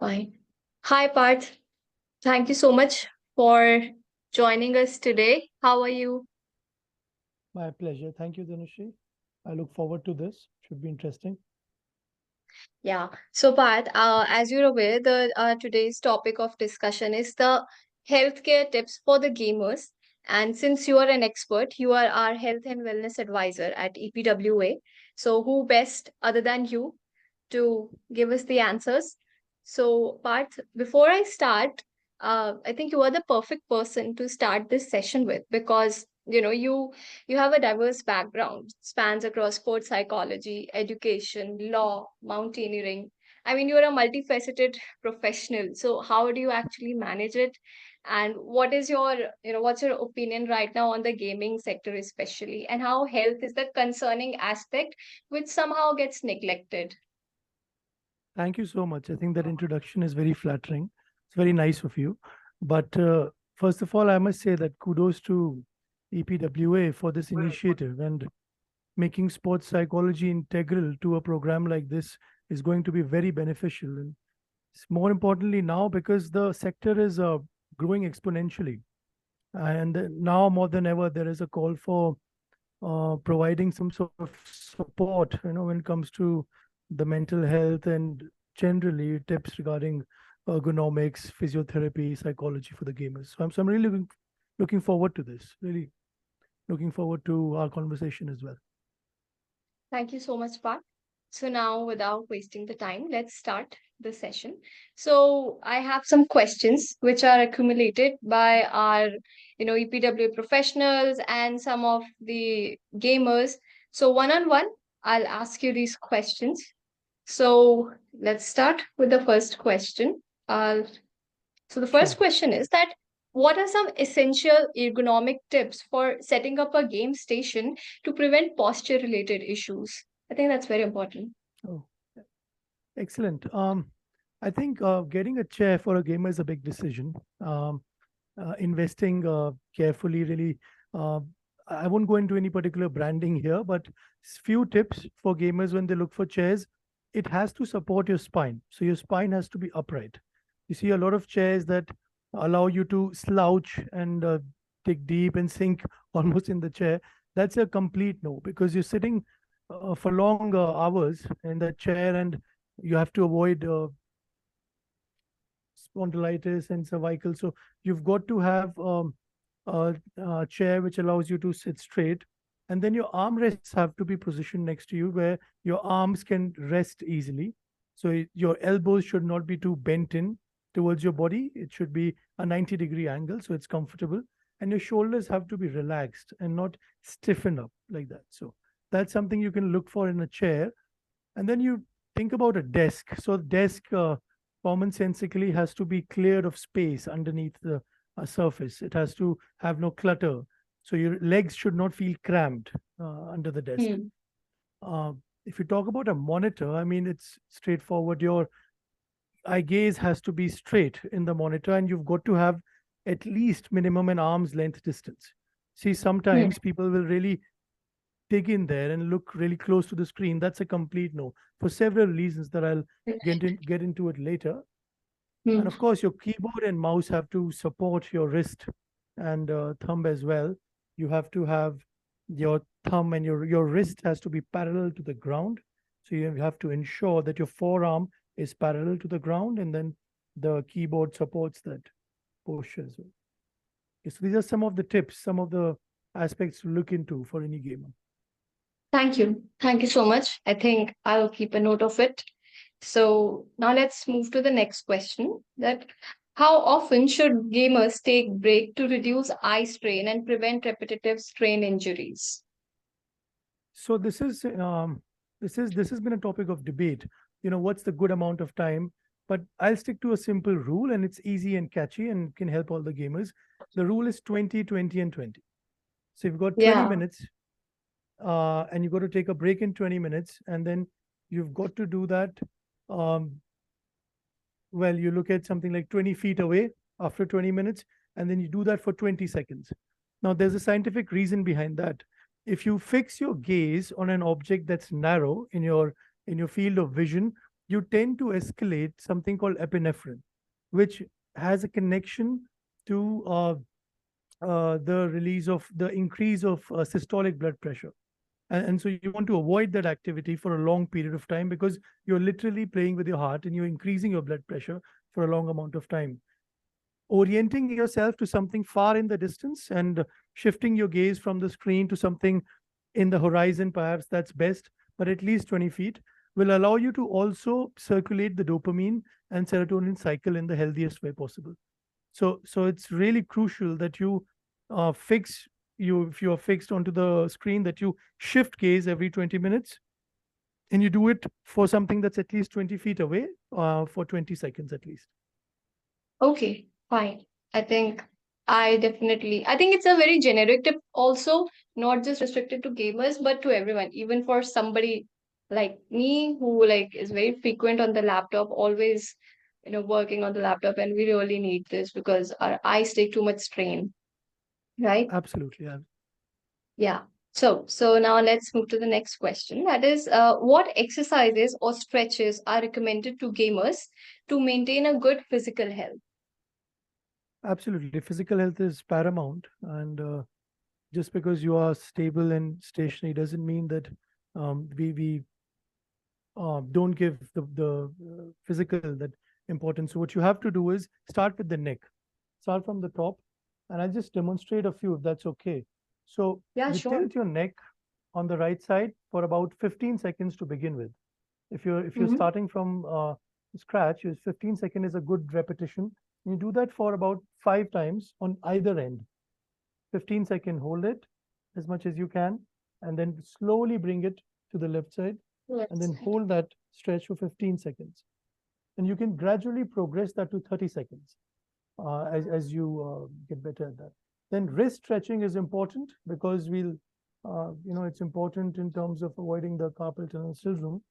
Fine. Hi, Parth. Thank you so much for joining us today. How are you? My pleasure. Thank you, Dhanushri. I look forward to this. Should be interesting. Yeah. So, Parth, as you're aware, the today's topic of discussion is the healthcare tips for the gamers. And since you are an expert, you are our health and wellness advisor at EPWA. So, who best other than you to give us the answers? So, Parth, before I start, I think you are the perfect person to start this session with because you have a diverse background, spans across sports psychology, education, law, mountaineering. I mean, you're a multifaceted professional. So, how do you actually manage it? And what is what's your opinion right now on the gaming sector, especially, and how health is the concerning aspect which somehow gets neglected? Thank you so much. I think that introduction is very flattering. It's very nice of you. But first of all, I must say that kudos to EPWA for this initiative, and making sports psychology integral to a program like this is going to be very beneficial. And more importantly, now because the sector is growing exponentially, and now more than ever, there is a call for providing some sort of support, when it comes to the mental health and generally tips regarding ergonomics, physiotherapy, psychology for the gamers. So I'm really looking forward to this. Really looking forward to our conversation as well. Thank you so much, Parth. So now, without wasting the time, let's start the session. So I have some questions which are accumulated by our, EPW professionals and some of the gamers. So one on one, I'll ask you these questions. So let's start with the first question. So the first Sure. question is that what are some essential ergonomic tips for setting up a game station to prevent posture related issues? I think that's very important. Oh, excellent. I think getting a chair for a gamer is a big decision. Investing carefully, really. Uh, I won't go into any particular branding here, but few tips for gamers when they look for chairs. It has to support your spine. So your spine has to be upright. You see a lot of chairs that allow you to slouch and dig deep and sink almost in the chair. That's a complete no, because you're sitting for long hours in that chair, and you have to avoid spondylitis and cervical. So you've got to have a chair which allows you to sit straight. And then your armrests have to be positioned next to you where your arms can rest easily. So your elbows should not be too bent in towards your body. It should be a 90-degree angle so it's comfortable. And your shoulders have to be relaxed and not stiffen up like that. So that's something you can look for in a chair. And then you think about a desk. So desk commonsensically has to be cleared of space underneath the surface. It has to have no clutter. So your legs should not feel cramped under the desk. Hmm. Uh, if you talk about a monitor, I mean, it's straightforward. Your eye gaze has to be straight in the monitor, and you've got to have at least minimum an arm's length distance. See, Hmm. sometimes people will really dig in there and look really close to the screen. That's a complete no for several reasons that I'll get into it later. Hmm. And of course, your keyboard and mouse have to support your wrist and thumb as well. You have to have your thumb and your wrist has to be parallel to the ground. So you have to ensure that your forearm is parallel to the ground, and then the keyboard supports that posture as well. Okay, so these are some of the tips, some of the aspects to look into for any gamer. Thank you. Thank you so much. I think I'll keep a note of it. So now let's move to the next question that how often should gamers take break to reduce eye strain and prevent repetitive strain injuries? So this has been a topic of debate. What's the good amount of time? But I'll stick to a simple rule, and it's easy and catchy and can help all the gamers. The rule is 20, 20, and 20. So you've got 20 Yeah. minutes, and you've got to take a break in 20 minutes, and then you've got to do that. Um, well, you look at something like 20 feet away after 20 minutes, and then you do that for 20 seconds. Now, there's a scientific reason behind that. If you fix your gaze on an object that's narrow in your field of vision, you tend to escalate something called epinephrine, which has a connection to the release of the increase of systolic blood pressure. And so you want to avoid that activity for a long period of time, because you're literally playing with your heart and you're increasing your blood pressure for a long amount of time. Orienting yourself to something far in the distance and shifting your gaze from the screen to something in the horizon, perhaps that's best, but at least 20 feet, will allow you to also circulate the dopamine and serotonin cycle in the healthiest way possible. So it's really crucial that you fix you if you are fixed onto the screen, that you shift gaze every 20 minutes, and you do it for something that's at least 20 feet away for 20 seconds at least. Okay, fine. I think I think it's a very generic tip also, not just restricted to gamers, but to everyone, even for somebody like me who like is very frequent on the laptop, always, working on the laptop, and we really need this because our eyes take too much strain, right? Absolutely. Yeah. So now let's move to the next question. That is, what exercises or stretches are recommended to gamers to maintain a good physical health? Absolutely. Physical health is paramount. And just because you are stable and stationary doesn't mean that we don't give the physical that importance. So what you have to do is start with the neck, start from the top, and I'll just demonstrate a few if that's okay. So Yeah, you sure. tilt your neck on the right side for about 15 seconds to begin with. If you're Mm-hmm. starting from scratch, 15 second is a good repetition. You do that for about 5 times on either end. 15-second, hold it as much as you can, and then slowly bring it to the left side, and Let's then hold that stretch for 15 seconds. And you can gradually progress that to 30 seconds as you get better at that. Then wrist stretching is important, because it's important in terms of avoiding the carpal tunnel syndrome,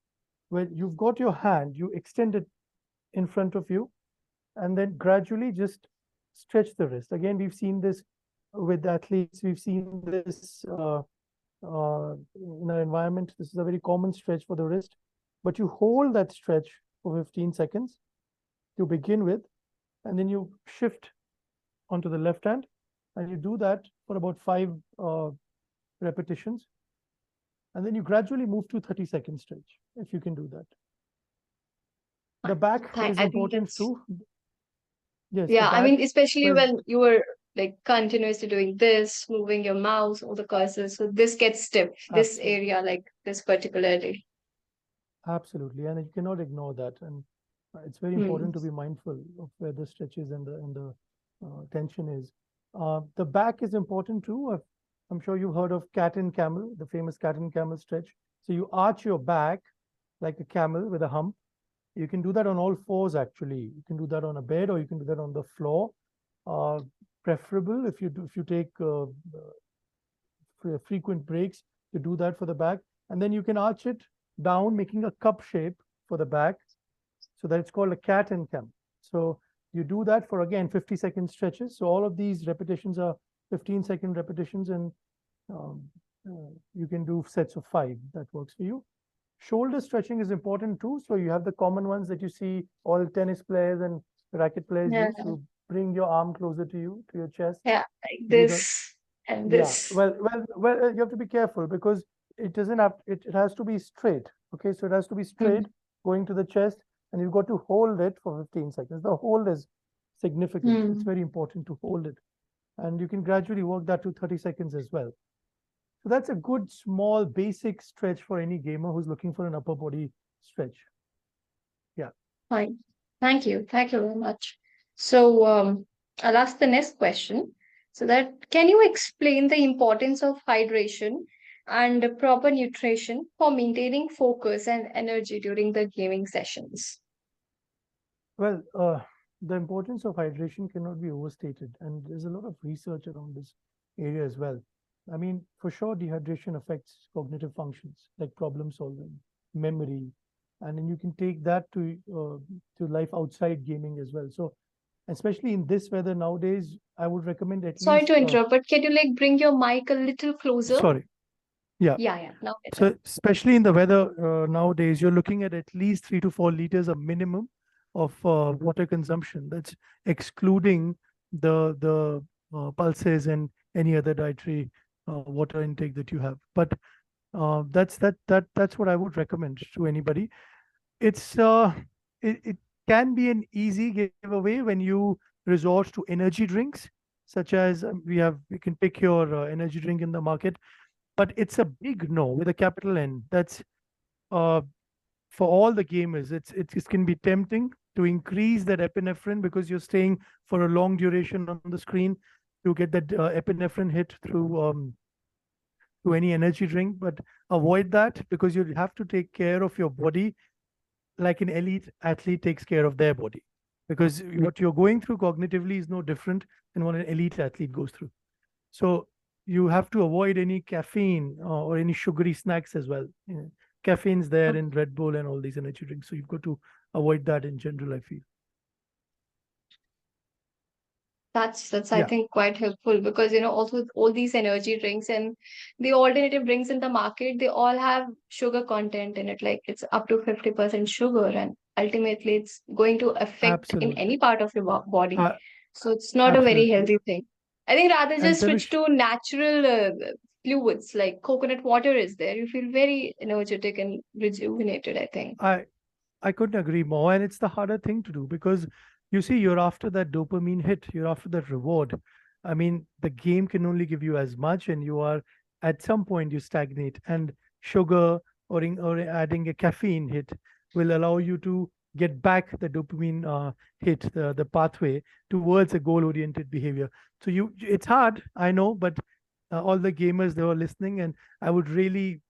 where you've got your hand, you extend it in front of you, and then gradually just stretch the wrist. Again, we've seen this with athletes, we've seen this in our environment. This is a very common stretch for the wrist, but you hold that stretch for 15 seconds to begin with, and then you shift onto the left hand, and you do that for about 5 repetitions, and then you gradually move to 30-second stretch if you can do that. The back is I think important that's too. Yes, the yeah. I back. mean, especially Well, when you were like continuously doing this, moving your mouse or the cursor, so this gets stiff. This absolutely. area, like this particularly. Absolutely, and you cannot ignore that. And it's very Hmm. important to be mindful of where the stretches and the tension is. The back is important too. I'm sure you've heard of cat and camel, the famous cat and camel stretch. So you arch your back like a camel with a hump. You can do that on all fours actually. You can do that on a bed, or you can do that on the floor. Uh, Preferable if you take frequent breaks to do that for the back, and then you can arch it down, making a cup shape for the back, so that it's called a cat and camel. So you do that for again 50-second stretches. So all of these repetitions are 15-second repetitions, and um, you can do sets of 5. That works for you. Shoulder stretching is important too. So you have the common ones that you see all tennis players and racket players Yeah, use. So bring your arm closer to you, to your chest. yeah, like Do that. this and Yeah, this. well, you have to be careful, because it doesn't have it has to be straight. Okay, so it has to be Hmm. straight going to the chest, and you've got to hold it for 15 seconds. The hold is significant. It's Hmm. very important to hold it, and you can gradually work that to 30 seconds as well. So that's a good small basic stretch for any gamer who's looking for an upper body stretch. Yeah. Fine. Thank you. Thank you very much. So, I'll ask the next question. So that can you explain the importance of hydration and proper nutrition for maintaining focus and energy during the gaming sessions? Well, the importance of hydration cannot be overstated, and there's a lot of research around this area as well. I mean, for sure, dehydration affects cognitive functions like problem solving, memory, and then you can take that to life outside gaming as well. So, especially in this weather nowadays, I would recommend at Sorry least. to interrupt, but can you like bring your mic a little closer? Sorry. Yeah. Yeah, now better. So especially in the weather nowadays, you're looking at least 3 to 4 liters a minimum of water consumption. That's excluding the pulses and any other dietary water intake that you have. But that's what I would recommend to anybody. It's it can be an easy giveaway when you resort to energy drinks, such as we can pick your energy drink in the market, but it's a big no with a capital N. That's uh, for all the gamers. It can be tempting to increase that epinephrine because you're staying for a long duration on the screen to get that epinephrine hit through any energy drink. But avoid that because you have to take care of your body like an elite athlete takes care of their body. Because what you're going through cognitively is no different than what an elite athlete goes through. So you have to avoid any caffeine or any sugary snacks as well. Caffeine's there in Red Bull and all these energy drinks. So you've got to avoid that in general, I feel. That's I Yeah, think quite helpful because also all these energy drinks and the alternative drinks in the market, they all have sugar content in it, like it's up to 50% sugar, and ultimately it's going to affect in absolutely. any part of your body. Uh, So it's not a very Absolutely. healthy thing. I think rather And just switch Tanush, to natural fluids like coconut water is there. You feel very energetic and rejuvenated, I think. I I couldn't agree more. And it's the harder thing to do because you see, you're after that dopamine hit, you're after that reward. I mean, the game can only give you as much, and you are at some point you stagnate. And sugar or adding a caffeine hit will allow you to get back the dopamine hit, the pathway towards a goal oriented behavior. So it's hard, I know, but all the gamers they were listening, and I would really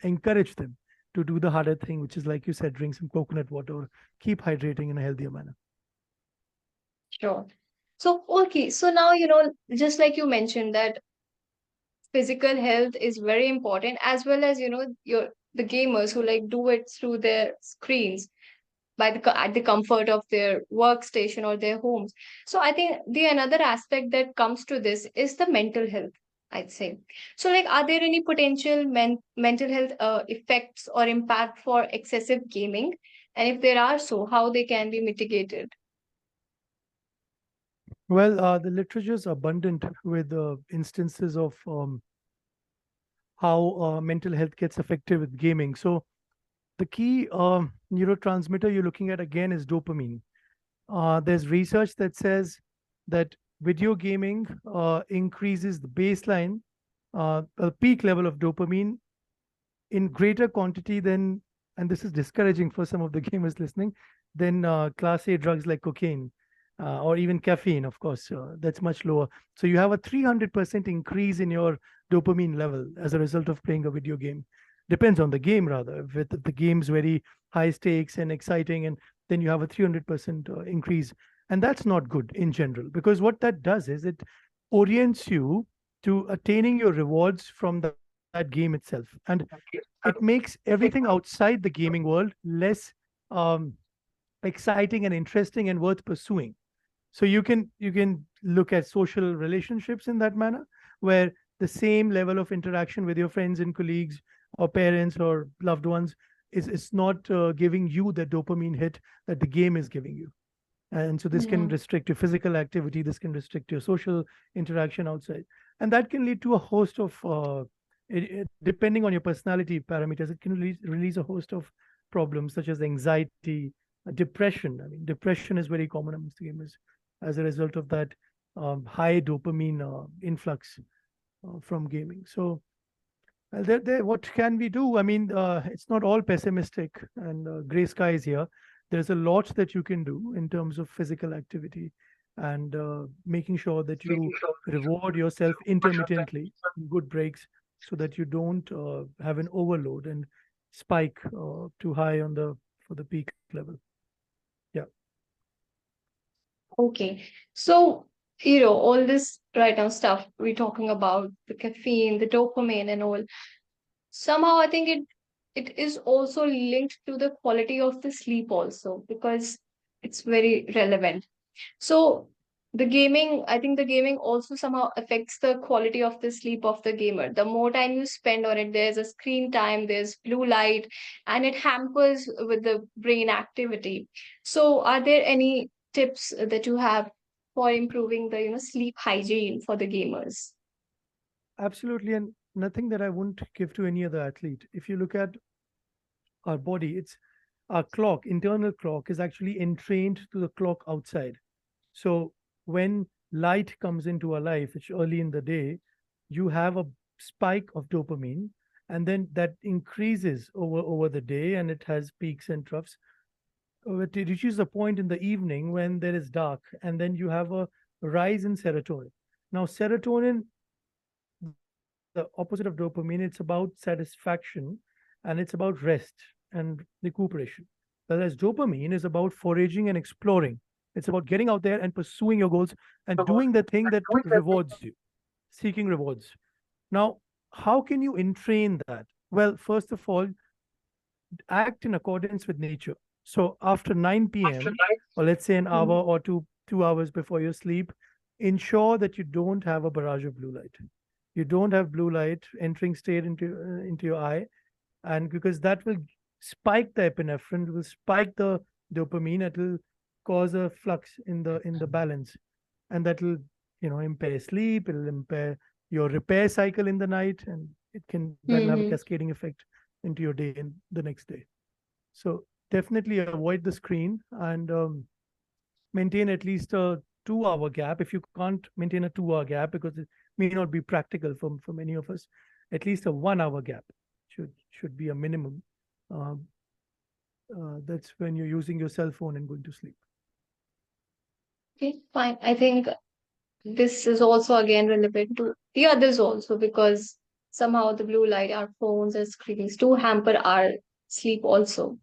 encourage them to do the harder thing, which is like you said, drink some coconut water or keep hydrating in a healthier manner. Sure. So, okay. So now, just like you mentioned that physical health is very important, as well as the gamers who like do it through their screens at the comfort of their workstation or their homes. So I think the another aspect that comes to this is the mental health, I'd say. So like, are there any potential mental health effects or impact for excessive gaming, and if there are, so how they can be mitigated? Well, the literature is abundant with instances of how mental health gets affected with gaming. So the key neurotransmitter you're looking at again is dopamine. There's research that says that video gaming increases the baseline, peak level of dopamine in greater quantity than, and this is discouraging for some of the gamers listening, than class A drugs like cocaine or even caffeine, of course. That's much lower. So you have a 300% increase in your dopamine level as a result of playing a video game. Depends on the game, rather. If the game's very high stakes and exciting, and then you have a 300% increase. And that's not good in general, because what that does is it orients you to attaining your rewards from that game itself. And it makes everything outside the gaming world less um, exciting and interesting and worth pursuing. So you can look at social relationships in that manner, where the same level of interaction with your friends and colleagues or parents or loved ones is not giving you the dopamine hit that the game is giving you. And so this can Mhm. restrict your physical activity, this can restrict your social interaction outside, and that can lead to a host of depending on your personality parameters, it can release a host of problems such as anxiety, depression. I mean, depression is very common amongst the gamers as a result of that high dopamine influx from gaming. So what can we do? I mean, it's not all pessimistic and gray skies here. There's a lot that you can do in terms of physical activity and making sure that you reward yourself intermittently in good breaks so that you don't have an overload and spike too high on the for the peak level. Yeah. Okay. So, all this right now stuff we're talking about, the caffeine, the dopamine and all, somehow I think it is also linked to the quality of the sleep also, because it's very relevant. So I think the gaming also somehow affects the quality of the sleep of the gamer. The more time you spend on it, there's a screen time, there's blue light, and it hampers with the brain activity. So, are there any tips that you have for improving the sleep hygiene for the gamers? Absolutely, and nothing that I wouldn't give to any other athlete. If you look at our body, it's our clock, internal clock is actually entrained to the clock outside. So when light comes into our life, which early in the day, you have a spike of dopamine, and then that increases over the day, and it has peaks and troughs. It reaches a point in the evening when there is dark, and then you have a rise in serotonin. Now, serotonin, the opposite of dopamine, it's about satisfaction and it's about rest and recuperation. Whereas dopamine is about foraging and exploring. It's about getting out there and pursuing your goals and doing the thing that rewards you, seeking rewards. Now, how can you entrain that? Well, first of all, act in accordance with nature. So after 9 p.m., or let's say an hour Mhm. or 2 hours before you sleep, ensure that you don't have a barrage of blue light. You don't have blue light entering straight into your eye, and because that will spike the epinephrine, it will spike the dopamine, it will cause a flux in the balance, and that will impair sleep, it will impair your repair cycle in the night, and that'll have a Mhm. cascading effect into your day and the next day. So definitely avoid the screen and maintain at least a 2 hour gap. If you can't maintain a 2 hour gap because it may not be practical for many of us, at least a 1 hour gap should be a minimum. Um, that's when you're using your cell phone and going to sleep. Okay, fine. I think this is also again relevant to the others also because somehow the blue light, our phones and screens do hamper our sleep also.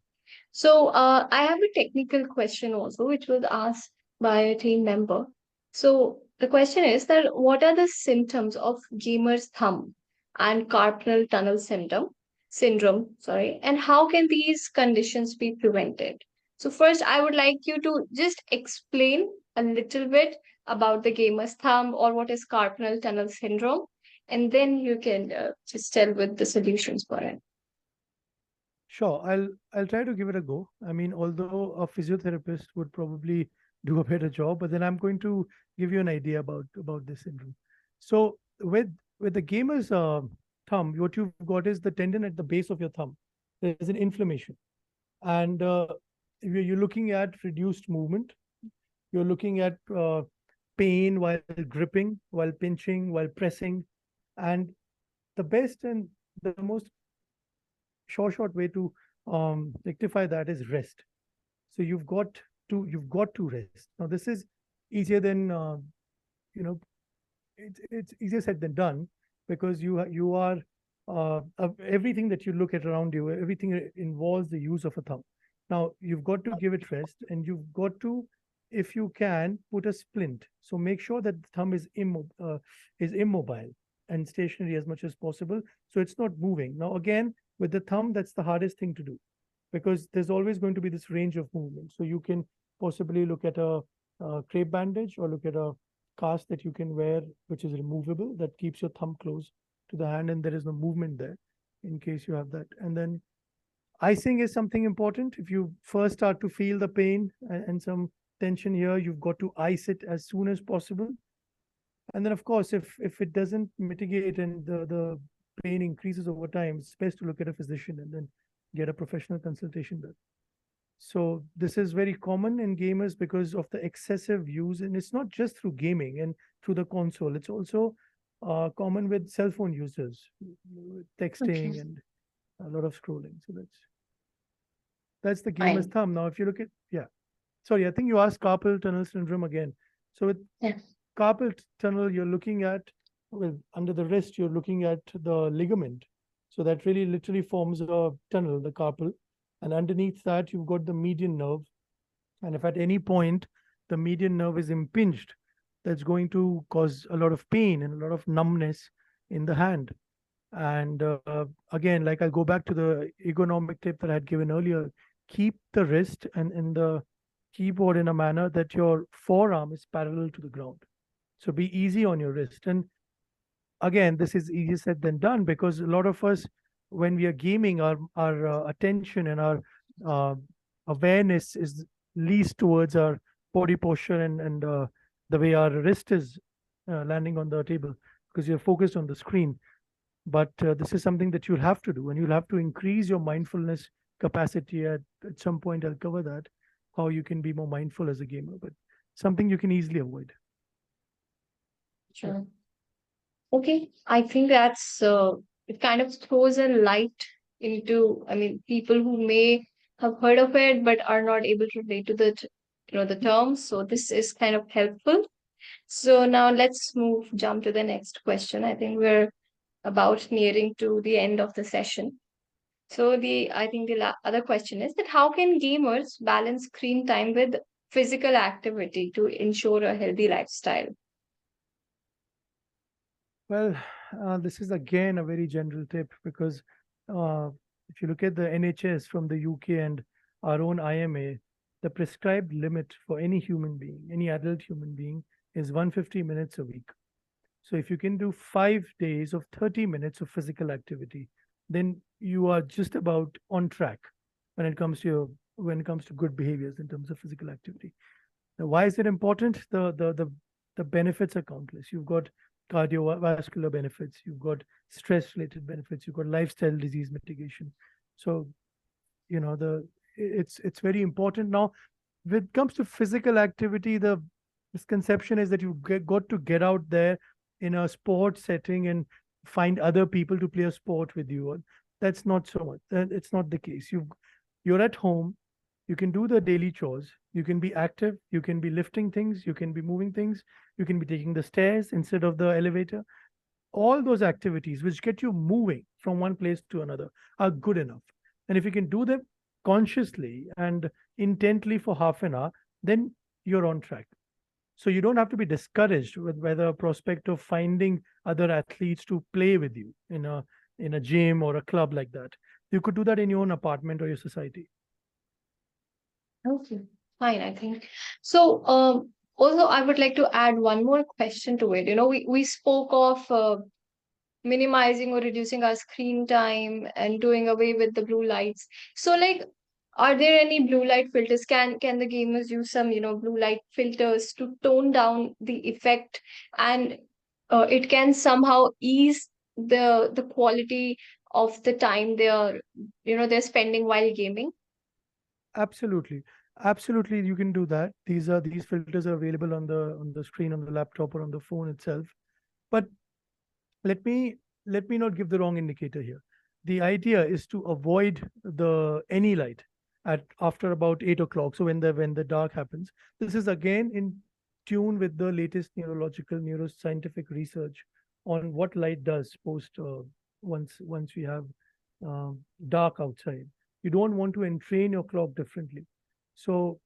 So I have a technical question also, which was asked by a team member. So the question is that what are the symptoms of gamer's thumb and carpal tunnel syndrome, sorry, and how can these conditions be prevented? So first, I would like you to just explain a little bit about the gamer's thumb or what is carpal tunnel syndrome, and then you can just tell with the solutions for it. Sure, I'll try to give it a go. I mean, although a physiotherapist would probably do a better job, but then I'm going to give you an idea about this syndrome. So with the gamer's thumb, what you've got is the tendon at the base of your thumb. There's an inflammation, and you're looking at reduced movement. You're looking at pain while gripping, while pinching, while pressing, and the best and the most short way to rectify that is rest. So you've got to rest. Now this is easier than you know it's easier said than done, because you are everything that you look at around you, everything involves the use of a thumb. Now you've got to give it rest, and you've got to, if you can, put a splint. So make sure that the thumb is immobile and stationary as much as possible, so it's not moving. Now again, with the thumb, that's the hardest thing to do, because there's always going to be this range of movement. So you can possibly look at a crepe bandage, or look at a cast that you can wear, which is removable, that keeps your thumb close to the hand and there is no movement there in case you have that. And then icing is something important. If you first start to feel the pain and some tension here, you've got to ice it as soon as possible. And then, of course, if it doesn't mitigate and the pain increases over time, it's best to look at a physician and then get a professional consultation done. So this is very common in gamers because of the excessive use, and it's not just through gaming and through the console. It's also common with cell phone users, with Okay, texting and a lot of scrolling. So that's the gamer's fine. thumb. Now, if you look at, yeah, sorry, I think you asked carpal tunnel syndrome again. So with Yeah. carpal tunnel, you're looking at, well, under the wrist, you're looking at the ligament. So that really literally forms a tunnel, the carpal. And underneath that, you've got the median nerve. And if at any point the median nerve is impinged, that's going to cause a lot of pain and a lot of numbness in the hand. And again, like I'll go back to the ergonomic tip that I had given earlier, keep the wrist and in the keyboard in a manner that your forearm is parallel to the ground. So be easy on your wrist. And again, this is easier said than done, because a lot of us, when we are gaming, our attention and our uh, awareness is least towards our body posture and the way our wrist is landing on the table, because you're focused on the screen. But this is something that you'll have to do, and you'll have to increase your mindfulness capacity. At some point, I'll cover that, how you can be more mindful as a gamer, but something you can easily avoid. Sure. Okay, I think that's it kind of throws a light into, I mean, people who may have heard of it but are not able to relate to the terms. So this is kind of helpful. So now let's jump to the next question. I think we're about nearing to the end of the session. So I think the other question is that how can gamers balance screen time with physical activity to ensure a healthy lifestyle? Well, this is again a very general tip, because uh, if you look at the NHS from the UK and our own IMA, the prescribed limit for any human being, any adult human being, is 150 minutes a week. So if you can do 5 days of 30 minutes of physical activity, then you are just about on track when it comes to good behaviors in terms of physical activity. Now, why is it important? The benefits are countless. You've got cardiovascular benefits, you've got stress related benefits, you've got lifestyle disease mitigation. So it's very important. Now, when it comes to physical activity, the misconception is that got to get out there in a sport setting and find other people to play a sport with you. That's not so much. It's not the case. You're at home. You can do the daily chores. You can be active. You can be lifting things. You can be moving things. You can be taking the stairs instead of the elevator. All those activities which get you moving from one place to another are good enough. And if you can do them consciously and intently for half an hour, then you're on track. So you don't have to be discouraged by the prospect of finding other athletes to play with you in a gym or a club like that. You could do that in your own apartment or your society. Okay, fine, I think. So, also, I would like to add one more question to it. We spoke of minimizing or reducing our screen time and doing away with the blue lights. So, like, are there any blue light filters? Can the gamers use some, blue light filters to tone down the effect, and it can somehow ease the quality of the time they're spending while gaming? Absolutely. Absolutely, you can do that. These filters are available on the screen, on the laptop, or on the phone itself. But let me let me not give the wrong indicator here. The idea is to avoid the any light at after about 8 o'clock. So when the dark happens, this is again in tune with the latest neurological neuroscientific research on what light does post once we have dark outside. You don't want to entrain your clock differently. So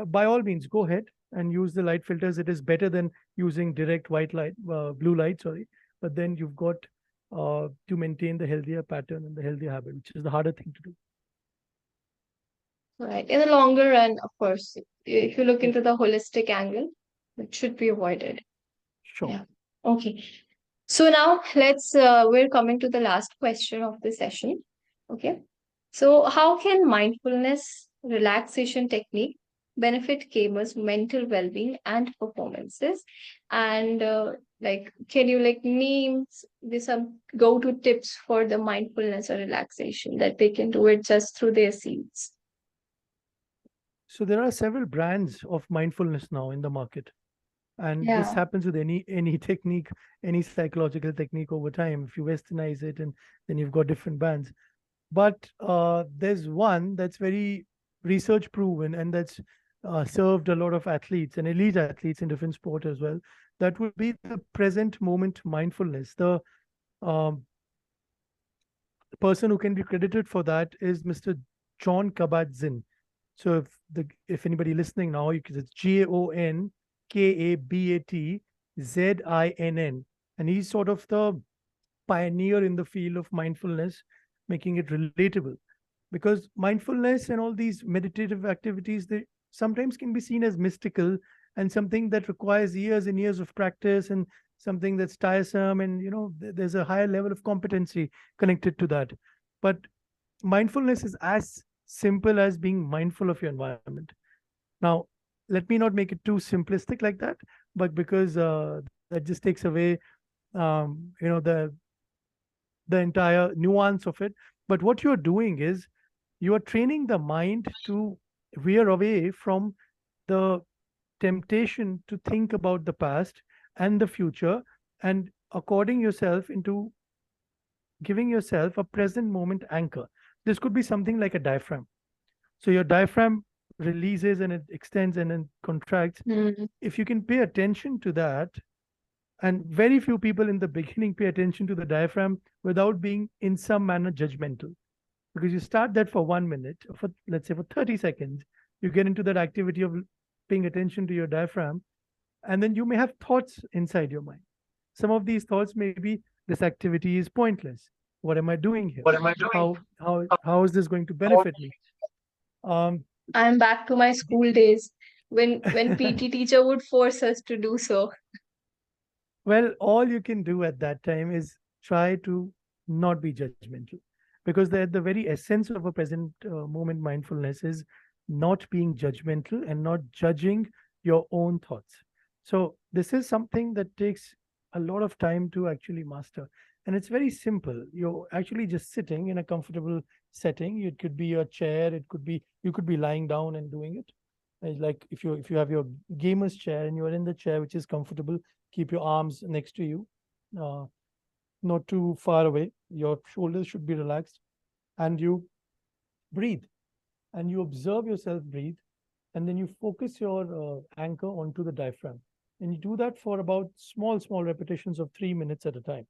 by all means, go ahead and use the light filters. It is better than using direct white light, blue light, sorry. But then you've got to maintain the healthier pattern and the healthier habit, which is the harder thing to do. Right. In the longer run, of course, if you look Yes, into the holistic angle, it should be avoided. sure. Yeah. Okay. So now we're coming to the last question of the session. Okay. So how can mindfulness relaxation technique benefit gamers' mental well-being and performances? And can you name some go-to tips for the mindfulness or relaxation that they can do it just through their seats? So there are several brands of mindfulness now in the market, and this Yeah. happens with any technique, any psychological technique over time. If you westernize it, and then you've got different bands. But there's one that's very research proven, and that's served a lot of athletes and elite athletes in different sport as well. That would be the present moment mindfulness. Um, the person who can be credited for that is Mr. John Kabat-Zinn. So if anybody listening now, it's JONKABATZINN, and he's sort of the pioneer in the field of mindfulness, making it relatable. Because mindfulness and all these meditative activities, sometimes can be seen as mystical and something that requires years and years of practice, and something that's tiresome, and there's a higher level of competency connected to that. But mindfulness is as simple as being mindful of your environment. Now, let me not make it too simplistic like that, but because that just takes away the entire nuance of it. But what you're doing is you are training the mind to veer away from the temptation to think about the past and the future, and according yourself into giving yourself a present moment anchor. This could be something like a diaphragm. So your diaphragm releases and it extends and then contracts. Mm. If you can pay attention to that, and very few people in the beginning pay attention to the diaphragm without being in some manner judgmental, because you start that for 1 minute, for let's say for 30 seconds, you get into that activity of paying attention to your diaphragm, and then you may have thoughts inside your mind. Some of these thoughts may be, this activity is pointless. What am I doing here? What am I doing? How is this going to benefit me? Um, I'm back to my school days when PT teacher would force us to do so. Well, all you can do at that time is try to not be judgmental, because the very essence of a present moment mindfulness is not being judgmental and not judging your own thoughts. So, this is something that takes a lot of time to actually master. And it's very simple. You're actually just sitting in a comfortable setting. It could be your chair, it could be you could be lying down and doing it. Like if you have your gamer's chair and you are in the chair which is comfortable, keep your arms next to you, uh, not too far away. Your shoulders should be relaxed, and you breathe, and you observe yourself breathe, and then you focus your anchor onto the diaphragm, and you do that for about small repetitions of 3 minutes at a time,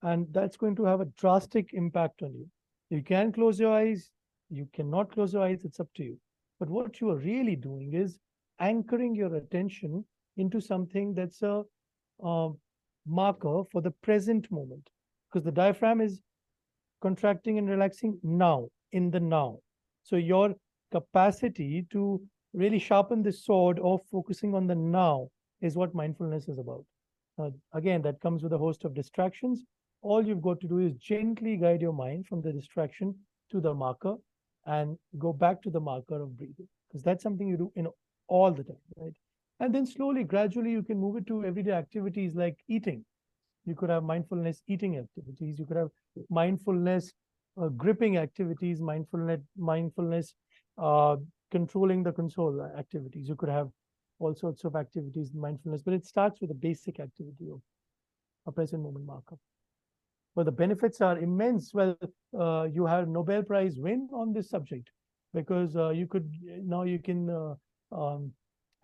and that's going to have a drastic impact on you. You can close your eyes, you cannot close your eyes, it's up to you. But what you are really doing is anchoring your attention into something that's a uh, marker for the present moment, because the diaphragm is contracting and relaxing now, in the now. So your capacity to really sharpen the sword of focusing on the now is what mindfulness is about. Again, that comes with a host of distractions. All you've got to do is gently guide your mind from the distraction to the marker, and go back to the marker of breathing, because that's something you do all the time, right? And then slowly, gradually, you can move it to everyday activities like eating. You could have mindfulness eating activities. You could have mindfulness gripping activities, mindfulness uh, controlling the console activities. You could have all sorts of activities in mindfulness, but it starts with a basic activity of a present moment marker. Well, the benefits are immense. Well, you have Nobel Prize win on this subject, because you can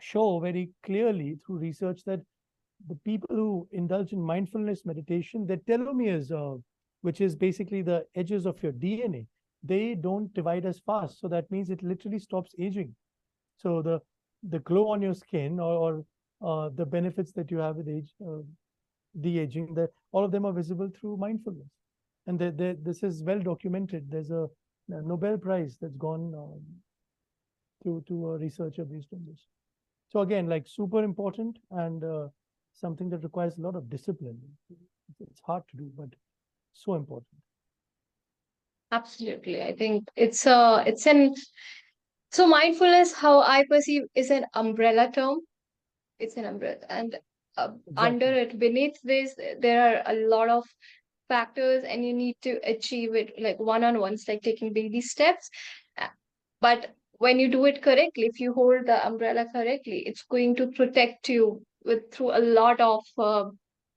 show very clearly through research that the people who indulge in mindfulness meditation, their telomeres, which is basically the edges of your DNA, they don't divide as fast. So that means it literally stops aging. So the glow on your skin, or the benefits that you have with age, de-aging, all of them are visible through mindfulness. And this is well documented. There's a Nobel Prize that's gone to a researcher based on this. So again, like super important, and something that requires a lot of discipline. It's hard to do, but so important. Absolutely. I think it's an so mindfulness, how I perceive, is an umbrella term. It's an umbrella, and under Exactly. it, beneath this, there are a lot of factors, and you need to achieve it like one on ones, like taking baby steps. Uh, But when you do it correctly, if you hold the umbrella correctly, it's going to protect you with through a lot of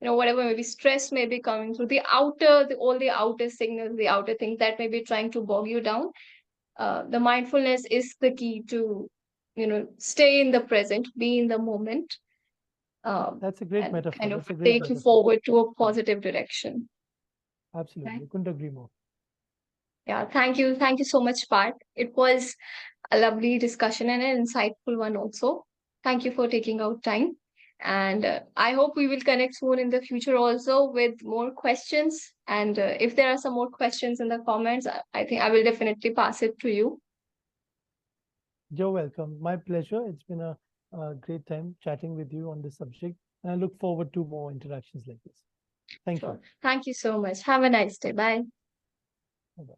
whatever maybe stress may be coming through all the outer signals, the outer things that may be trying to bog you down. The mindfulness is the key to stay in the present, be in the moment, That's a great and metaphor. kind of That's a great take you metaphor. forward to a Yeah, positive direction. absolutely. Right? I couldn't agree more. Yeah, thank you so much, Pat. It was a lovely discussion and an insightful one also. Thank you for taking out time. And I hope we will connect soon in the future also with more questions. And if there are some more questions in the comments, I think I will definitely pass it to you. You're welcome. My pleasure. It's been a great time chatting with you on this subject, and I look forward to more interactions like this. Thank you. Sure. Thank you so much. Have a nice day. Bye. Bye-bye.